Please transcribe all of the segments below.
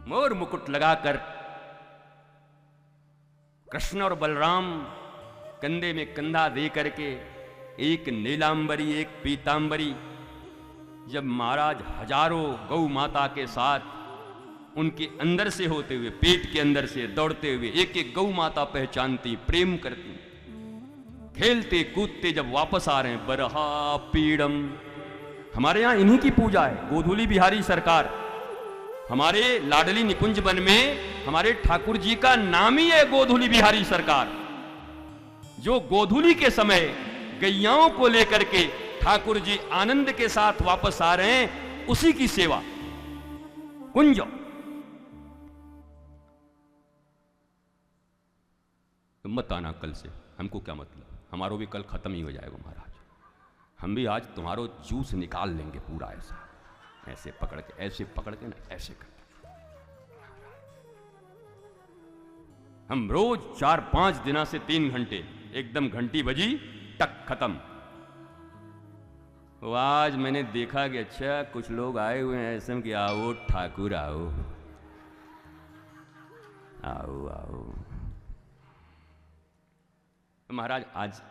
मोर मुकुट लगाकर कृष्ण और बलराम कंधे में कंधा दे करके, एक नीलांबरी एक पीतांबरी, जब महाराज हजारों गौ माता के साथ उनके अंदर से होते हुए, पेट के अंदर से दौड़ते हुए एक एक गौ माता पहचानती, प्रेम करती, खेलते कूदते जब वापस आ रहे हैं, बरहा पीड़म। हमारे यहां इन्हीं की पूजा है, गोधूली बिहारी सरकार। हमारे लाडली निकुंज वन में हमारे ठाकुर जी का नाम ही है गोधूली बिहारी सरकार, जो गोधूली के समय गैयाओं को लेकर के ठाकुर जी आनंद के साथ वापस आ रहे हैं, उसी की सेवा। कुंज मत आना कल से, हमको क्या मतलब, हमारो भी कल खत्म ही हो जाएगा महाराज। हम भी आज तुम्हारो जूस निकाल लेंगे पूरा, ऐसा ऐसे पकड़ के, ऐसे पकड़ के ना, ऐसे करके। हम रोज 4-5 दिना से 3 घंटे, एकदम घंटी बजी टक खत्म। तो आज मैंने देखा कि अच्छा कुछ लोग आए हुए हैं ऐसे कि आओ ठाकुर आओ आओ आओ। महाराज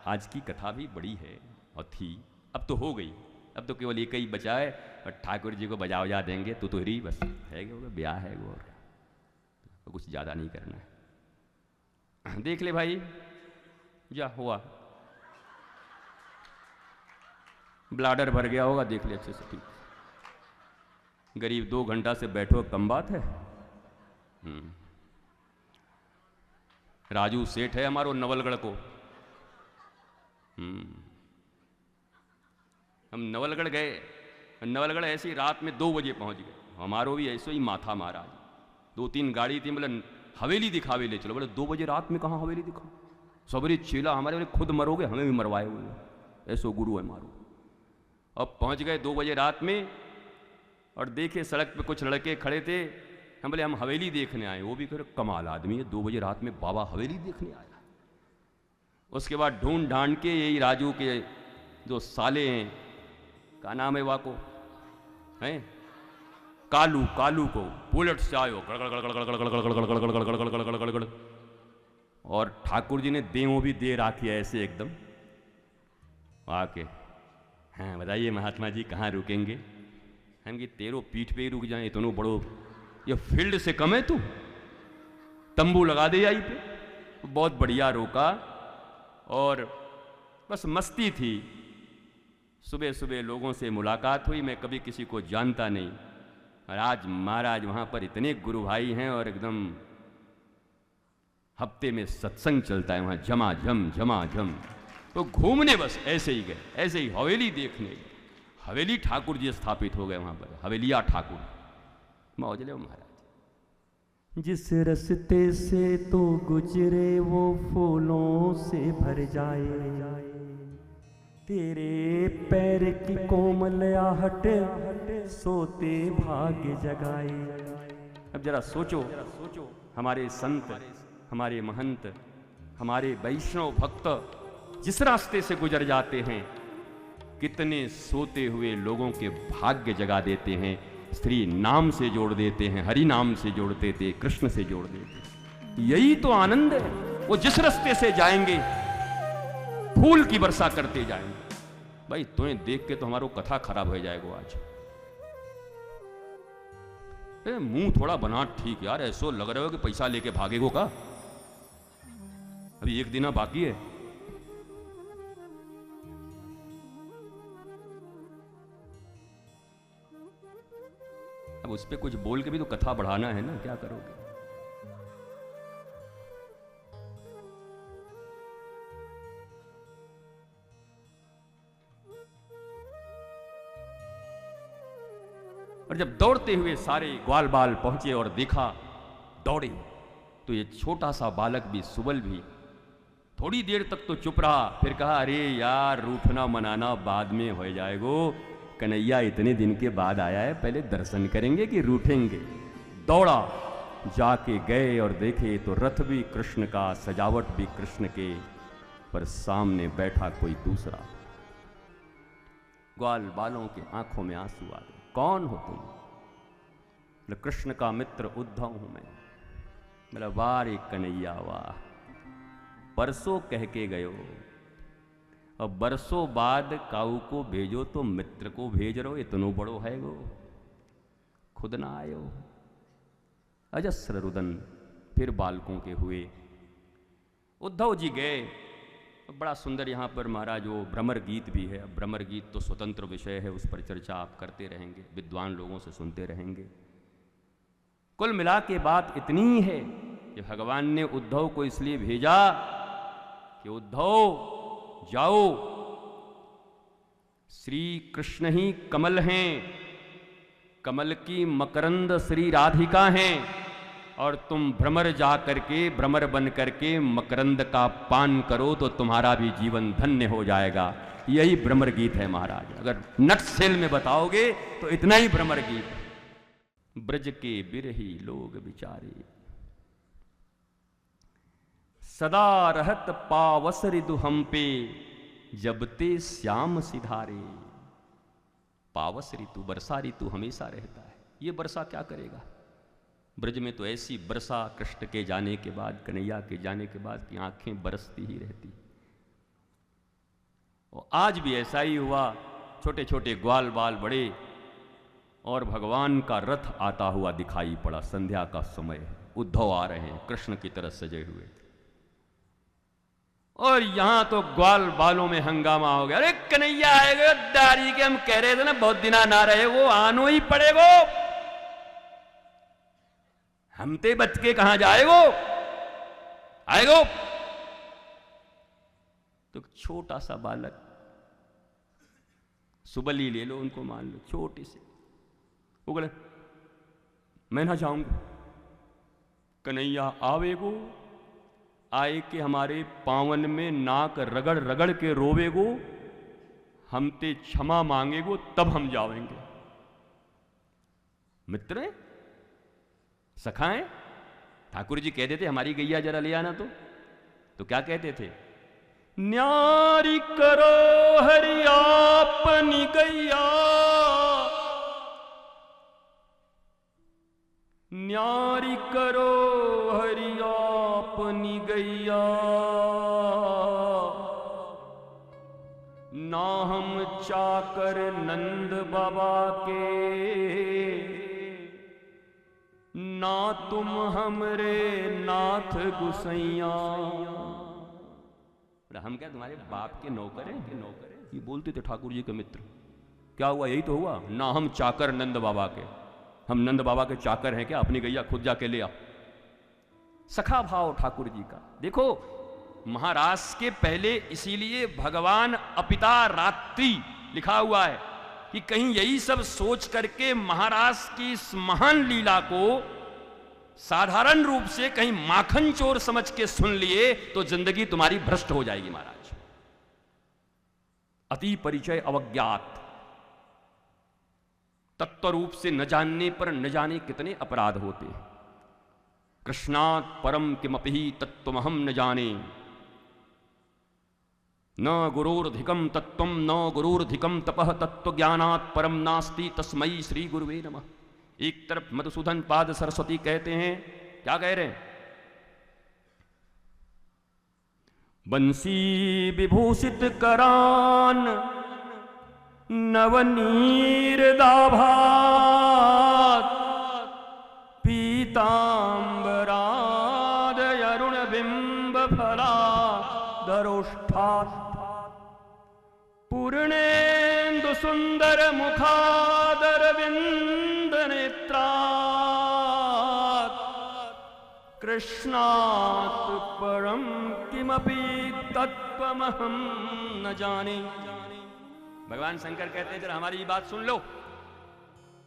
आज की कथा भी बड़ी है और थी, अब तो हो गई, अब तो केवल एक ही बचा है और ठाकुर जी को बजा देंगे तो ही बस है, ब्याह है वो, और तो कुछ ज़्यादा नहीं करना है। देख ले भाई, जा हुआ, ब्लाडर भर गया होगा, देख ले अच्छे से, ठीक। गरीब 2 घंटा से बैठो, कम बात है। राजू सेठ है हमारो नवलगढ़ को, हम नवलगढ़ गए, नवलगढ़ ऐसे ही रात में 2 बजे पहुंच गए। हमारो भी ऐसे ही माथा महाराज, 2-3 गाड़ी थी, मतलब हवेली दिखावे ले चलो, बोले 2 बजे रात में कहाँ हवेली दिखाओ, सबरी चेला हमारे, बोले खुद मरोगे, हमें भी मरवाए हुए, ऐसो गुरु है मारो। अब पहुंच गए 2 बजे रात में और देखे सड़क पे कुछ लड़के खड़े थे, हम बोले हम हवेली देखने आए, वो भी कह रहे कमाल आदमी है, 2 बजे रात में बाबा हवेली देखने आया। उसके बाद ढूंढ ढांड के यही राजू के जो साले हैं, क्या नाम है वाको, हैं कालू, कालू को बुलेट से आयो गड़, और ठाकुर जी ने देवों भी दे राखी ऐसे एकदम आके, हाँ बताइए महात्मा जी कहाँ रुकेंगे? हम कि तेरो पीठ पे ही रुक जाए, इतनो बड़ो ये फील्ड से कम है, तू तंबू लगा दे यहीं पे। बहुत बढ़िया रोका और बस मस्ती थी। सुबह सुबह लोगों से मुलाकात हुई, मैं कभी किसी को जानता नहीं, और आज महाराज वहाँ पर इतने गुरु भाई हैं और एकदम हफ्ते में सत्संग चलता है वहाँ, झमाझम। तो घूमने बस ऐसे ही गए, ऐसे ही हवेली देखने गए। हवेली ठाकुर जी स्थापित हो गए वहाँ पर, हवेलिया ठाकुर मौज ले महाराज। जिस रस्ते से तो गुजरे वो फूलों से भर जाए, तेरे पैर की कोमल आहट सोते भाग्य जगाए। अब जरा सोचो, हमारे संत, हमारे महंत, हमारे वैष्णव भक्त जिस रास्ते से गुजर जाते हैं, कितने सोते हुए लोगों के भाग्य जगा देते हैं। स्त्री नाम से जोड़ देते हैं, हरि नाम से जोड़ देते, कृष्ण से जोड़ देते। यही तो आनंद है। वो जिस रास्ते से जाएंगे फूल की वर्षा करते जाएंगे। भाई तुम्हें देख के तो हमारो कथा खराब हो जाएगा आज। मुंह थोड़ा बना ठीक यार, ऐसो लग रहा हो कि पैसा लेके भागेगो का। अभी 1 दिन बाकी है। अब उस पर कुछ बोल के भी तो कथा बढ़ाना है ना, क्या करोगे? और जब दौड़ते हुए सारे ग्वाल बाल पहुंचे और देखा, दौड़े तो ये छोटा सा बालक भी, सुबल भी थोड़ी देर तक तो चुप रहा, फिर कहा अरे यार रूठना मनाना बाद में हो जाएगो, कन्हैया इतने दिन के बाद आया है, पहले दर्शन करेंगे कि रूठेंगे। दौड़ा, जाके गए और देखे तो रथ भी कृष्ण का, सजावट भी कृष्ण के, पर सामने बैठा कोई दूसरा। ग्वाल बालों के आंखों में आंसू आ गए। कौन हो तुम? बोले कृष्ण का मित्र उद्धव हूं मैं। बोला वाह रे कन्हैया वाह, परसों कह के गयो और बरसों बाद काऊ को भेजो तो मित्र को भेज रहो, इतनो बड़ो है वो, खुद ना आयो। अजस्र रुदन फिर बालकों के हुए। उद्धव जी गए। बड़ा सुंदर यहाँ पर महाराज वो भ्रमर गीत भी है। अब भ्रमर गीत तो स्वतंत्र विषय है, उस पर चर्चा आप करते रहेंगे, विद्वान लोगों से सुनते रहेंगे। कुल मिला के बात इतनी है कि भगवान ने उद्धव को इसलिए भेजा कि उद्धव जाओ, श्री कृष्ण ही कमल हैं, कमल की मकरंद श्री राधिका हैं, और तुम भ्रमर जा करके, भ्रमर बन करके मकरंद का पान करो तो तुम्हारा भी जीवन धन्य हो जाएगा। यही भ्रमर गीत है महाराज। अगर नटसेल में बताओगे तो इतना ही भ्रमर गीत है। ब्रज के बिरही लोग बिचारे, सदा रहत पावस ऋतु हम पे, जबते श्याम सिधारे। पावस ऋतु, वर्षा ऋतु हमेशा रहता है। ये वर्षा क्या करेगा? ब्रज में तो ऐसी वर्षा कृष्ण के जाने के बाद, कन्हैया के जाने के बाद की आंखें बरसती ही रहती। और आज भी ऐसा ही हुआ। छोटे छोटे ग्वाल बाल बड़े, और भगवान का रथ आता हुआ दिखाई पड़ा। संध्या का समय है, उद्धव आ रहे हैं कृष्ण की तरह सजे हुए। और यहां तो ग्वाल बालों में हंगामा हो गया। अरे कन्हैया आएगा दारी के, हम कह रहे थे ना बहुत दिना ना रहे, वो आनो ही पड़ेगो, हम ते बच के कहां जाएगो, आएगो। तो छोटा सा बालक, सुबली ले लो, उनको मान लो, छोटे से, वो बोले मैं ना जाऊंगा। कन्हैया आवेगो, आए के हमारे पावन में नाक रगड़ रगड़ के रोवेगो, हम ते क्षमा मांगेगो, तब हम जाएंगे। मित्र सखाएं, ठाकुर जी कहते थे हमारी गैया जरा ले आना, तो क्या कहते थे? न्यारी करो हरि आपनी गैया, न्यारी करो हरि आपनी गैया, ना हम चाकर नंद बाबा के, ना तुम हमरे नाथ गुसैया। हम क्या तुम्हारे बाप के नौकर हैं? ये बोलते थे ठाकुर जी के मित्र। क्या हुआ? यही तो हुआ ना, हम चाकर नंद बाबा के, हम नंद बाबा के चाकर हैं क्या? अपनी गैया खुद जाके ले आओ। सखा भाव ठाकुर जी का देखो। महाराज के पहले इसीलिए भगवान अपिता रात्रि लिखा हुआ है कि कहीं यही सब सोच करके महाराज की इस महान लीला को साधारण रूप से कहीं माखन चोर समझ के सुन लिए तो जिंदगी तुम्हारी भ्रष्ट हो जाएगी महाराज। अति परिचय अवज्ञात, तत्व रूप से न जानने पर न जाने कितने अपराध होते हैं। कृष्णात् परम किमपि तत्त्वमहं न जाने, न गुरोर्धिकम तत्त्वम न गुरोर्धिकम तपः, तत्त्वज्ञानात् परम नास्ति तस्मै श्री गुरुवे नमः। एक तरफ मधुसूदन पाद सरस्वती कहते हैं, क्या कह रहे हैं? बंसी विभूषित करान नवनीर दाभात, पीतांबराद अरुण बिंब फला दरोष्ठात, पूर्णेन्दु सुंदर मुखादर विंद नेत्रात्, कृष्णात् परम किमपि तत्त्वमहं न जाने। भगवान शंकर कहते हैं जरा हमारी बात सुन लो।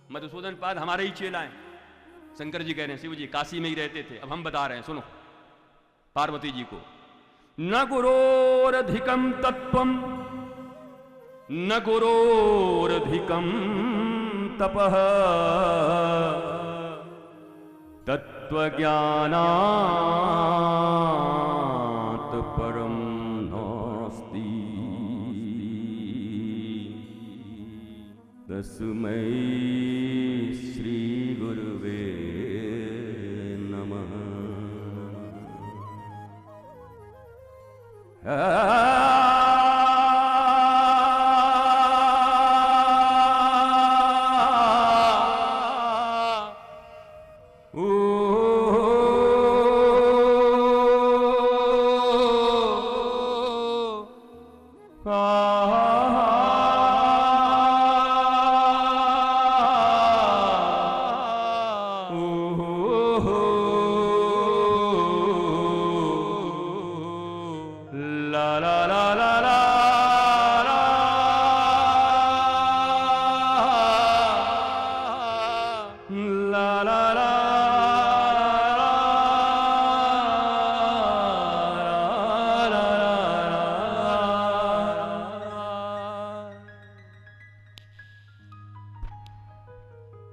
मधुसूदन पाद हमारे ही चेला हैं। शंकर जी कह रहे हैं शिव जी काशी में ही रहते थे, अब हम बता रहे हैं सुनो पार्वती जी को। न गुरोरधिकम तत्वम न गुरोरधिकम तपः, तत्त्वज्ञानात् परम नास्ति तस्मै श्री गुरुवे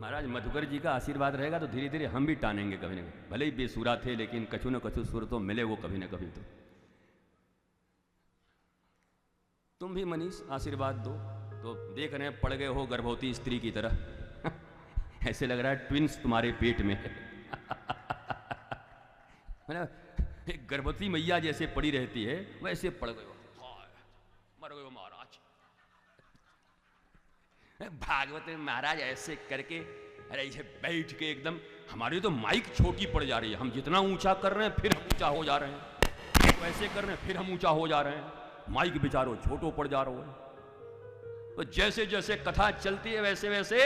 महाराज मधुकर जी का आशीर्वाद रहेगा तो धीरे धीरे हम भी टानेंगे कभी ना कभी, भले ही बेसुरा थे लेकिन कछु न कछु सुर तो मिले वो कभी ना कभी। तुम भी मनीष आशीर्वाद दो। तो देख रहे हैं पड़ गए हो गर्भवती स्त्री की तरह ऐसे लग रहा है ट्विंस तुम्हारे पेट में है एक गर्भवती मैया जैसे पड़ी रहती है वैसे पड़ गए हो, मर गए हो महाराज। भागवत में महाराज ऐसे करके अरे ऐसे बैठ के एकदम, हमारी तो माइक छोटी पड़ जा रही है, हम जितना ऊंचा कर रहे हैं फिर हम ऊंचा हो जा रहे हैं, वैसे कर रहे हैं फिर हम ऊंचा हो जा रहे हैं, माइक बेचारो छोटो पड़ जा रहा है। तो जैसे जैसे कथा चलती है वैसे वैसे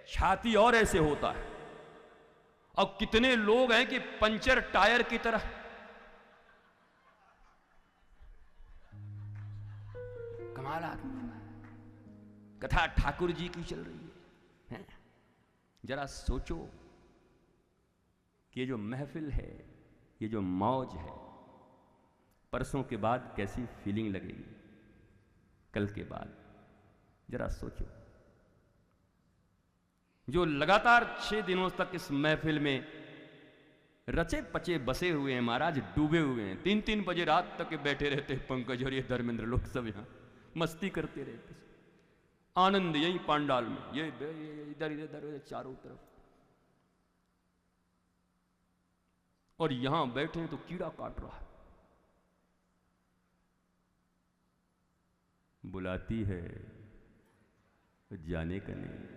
छाती और ऐसे होता है। और कितने लोग हैं कि पंचर टायर की तरह कमाल आदमी। कथा ठाकुर जी की चल रही है, जरा सोचो कि ये जो महफिल है, ये जो मौज है, परसों के बाद कैसी फीलिंग लगेगी, कल के बाद जरा सोचो। जो लगातार 6 दिनों तक इस महफिल में रचे पचे बसे हुए हैं महाराज, डूबे हुए हैं, 3-3 बजे रात तक बैठे रहते हैं पंकज और ये धर्मेंद्र लोग सब यहां मस्ती करते रहते, आनंद यही पांडाल में, ये इधर इधर चारों तरफ। और यहां बैठे हैं तो कीड़ा काट रहा है। बुलाती है जाने का नहीं।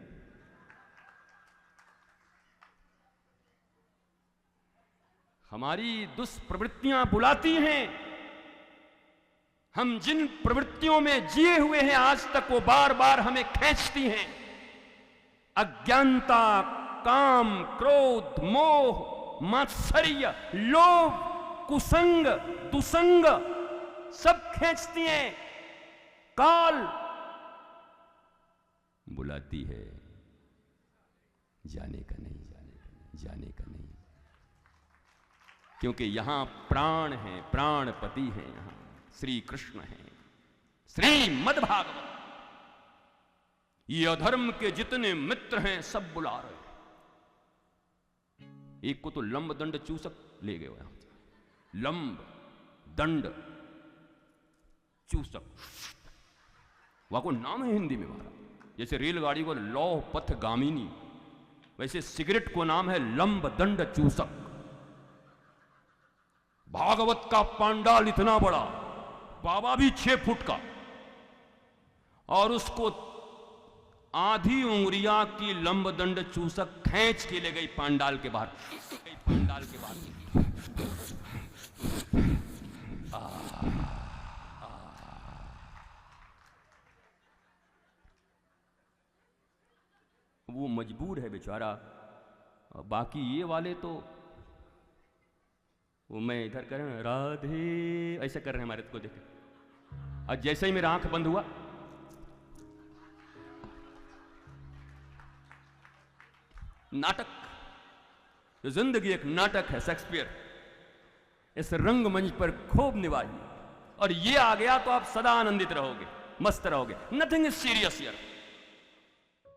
हमारी दुष्प्रवृत्तियां बुलाती हैं। हम जिन प्रवृत्तियों में जिए हुए हैं आज तक वो बार बार हमें खींचती हैं। अज्ञानता, काम, क्रोध, मोह, मात्सर्य, लोभ, कुसंग, दुसंग सब खींचती हैं। काल बुलाती है जाने का नहीं, जाने का नहीं, जाने का नहीं। क्योंकि यहां प्राण है, प्राणपति है, यहां श्री कृष्ण है, श्रीमद्भागवत। ये अधर्म के जितने मित्र हैं सब बुला रहे हैं। एक को तो लंब दंड चूसक ले गए यहां, लंब दंड चूसक, वहां को नाम है हिंदी में हमारा। जैसे रेलगाड़ी को लौह पथ गामिनी, वैसे सिगरेट को नाम है लंब दंड चूसक। भागवत का पांडाल इतना बड़ा, बाबा भी 6 फुट का, और उसको आधी उंगलिया की लंब दंड चूसक खींच के ले गई पांडाल के बाहर, पांडाल के बाहर। वो मजबूर है बेचारा। बाकी ये वाले तो वो मैं इधर कर रहे हैं राधे ऐसे कर रहे हैं हमारे को देखे। और जैसे ही मेरा आंख बंद हुआ नाटक, जिंदगी एक नाटक है, शेक्सपियर। इस रंगमंच पर खूब निभाइए और ये आ गया तो आप सदा आनंदित रहोगे, मस्त रहोगे। Nothing is serious here.